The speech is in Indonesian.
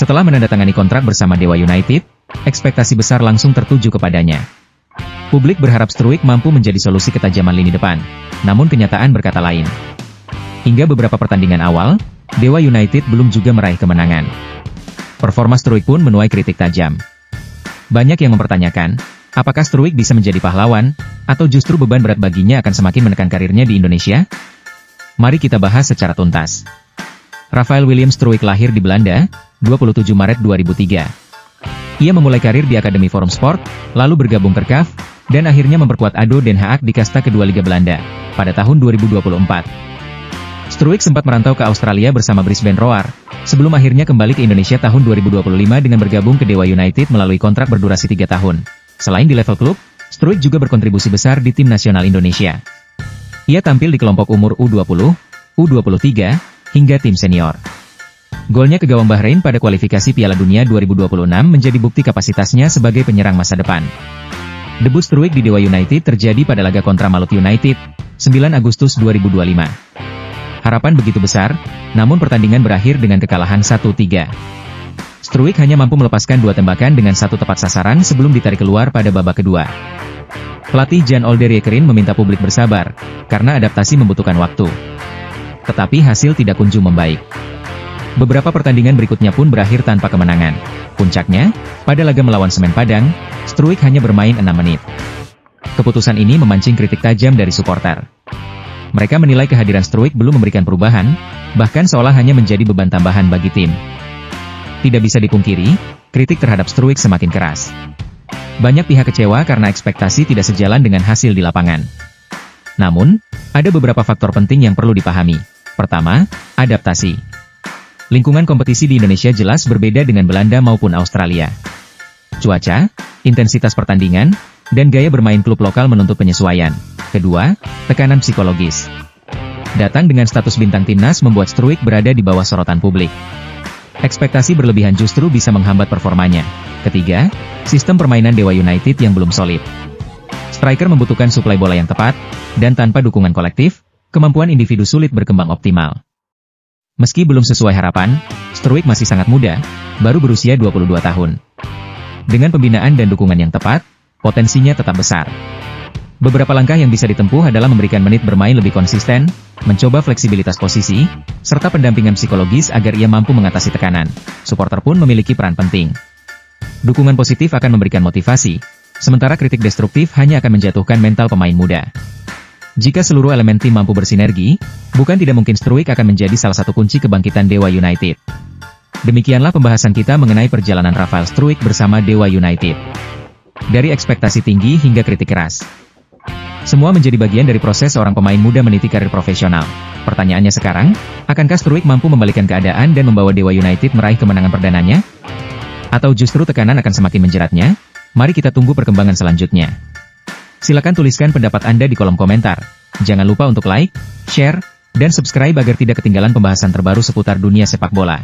Setelah menandatangani kontrak bersama Dewa United, ekspektasi besar langsung tertuju kepadanya. Publik berharap Struijk mampu menjadi solusi ketajaman lini depan, namun kenyataan berkata lain. Hingga beberapa pertandingan awal, Dewa United belum juga meraih kemenangan. Performa Struijk pun menuai kritik tajam. Banyak yang mempertanyakan, apakah Struijk bisa menjadi pahlawan, atau justru beban berat baginya akan semakin menekan karirnya di Indonesia? Mari kita bahas secara tuntas. Rafael William Struijk lahir di Belanda, 27 Maret 2003. Ia memulai karir di Akademi Forum Sport, lalu bergabung ke KAF, dan akhirnya memperkuat ADO Den Haag di kasta kedua Liga Belanda, pada tahun 2024. Struijk sempat merantau ke Australia bersama Brisbane Roar, sebelum akhirnya kembali ke Indonesia tahun 2025 dengan bergabung ke Dewa United melalui kontrak berdurasi 3 tahun. Selain di level klub, Struijk juga berkontribusi besar di tim nasional Indonesia. Ia tampil di kelompok umur U20, U23, hingga tim senior. Golnya ke gawang Bahrain pada kualifikasi Piala Dunia 2026 menjadi bukti kapasitasnya sebagai penyerang masa depan. Debut Struijk di Dewa United terjadi pada laga kontra Malut United, 9 Agustus 2025. Harapan begitu besar, namun pertandingan berakhir dengan kekalahan 1-3. Struijk hanya mampu melepaskan 2 tembakan dengan 1 tepat sasaran sebelum ditarik keluar pada babak kedua. Pelatih Jan Olderyekerin meminta publik bersabar, karena adaptasi membutuhkan waktu. Tetapi hasil tidak kunjung membaik. Beberapa pertandingan berikutnya pun berakhir tanpa kemenangan. Puncaknya, pada laga melawan Semen Padang, Struijk hanya bermain 6 menit. Keputusan ini memancing kritik tajam dari supporter. Mereka menilai kehadiran Struijk belum memberikan perubahan, bahkan seolah hanya menjadi beban tambahan bagi tim. Tidak bisa dipungkiri, kritik terhadap Struijk semakin keras. Banyak pihak kecewa karena ekspektasi tidak sejalan dengan hasil di lapangan. Namun, ada beberapa faktor penting yang perlu dipahami. Pertama, adaptasi. Lingkungan kompetisi di Indonesia jelas berbeda dengan Belanda maupun Australia. Cuaca, intensitas pertandingan, dan gaya bermain klub lokal menuntut penyesuaian. Kedua, tekanan psikologis. Datang dengan status bintang timnas membuat Struijk berada di bawah sorotan publik. Ekspektasi berlebihan justru bisa menghambat performanya. Ketiga, sistem permainan Dewa United yang belum solid. Striker membutuhkan suplai bola yang tepat, dan tanpa dukungan kolektif, kemampuan individu sulit berkembang optimal. Meski belum sesuai harapan, Struijk masih sangat muda, baru berusia 22 tahun. Dengan pembinaan dan dukungan yang tepat, potensinya tetap besar. Beberapa langkah yang bisa ditempuh adalah memberikan menit bermain lebih konsisten, mencoba fleksibilitas posisi, serta pendampingan psikologis agar ia mampu mengatasi tekanan. Supporter pun memiliki peran penting. Dukungan positif akan memberikan motivasi, sementara kritik destruktif hanya akan menjatuhkan mental pemain muda. Jika seluruh elemen tim mampu bersinergi, bukan tidak mungkin Struijk akan menjadi salah satu kunci kebangkitan Dewa United. Demikianlah pembahasan kita mengenai perjalanan Rafael Struijk bersama Dewa United. Dari ekspektasi tinggi hingga kritik keras. Semua menjadi bagian dari proses seorang pemain muda meniti karir profesional. Pertanyaannya sekarang, akankah Struijk mampu membalikan keadaan dan membawa Dewa United meraih kemenangan perdananya? Atau justru tekanan akan semakin menjeratnya? Mari kita tunggu perkembangan selanjutnya. Silakan tuliskan pendapat Anda di kolom komentar. Jangan lupa untuk like, share, dan subscribe agar tidak ketinggalan pembahasan terbaru seputar dunia sepak bola.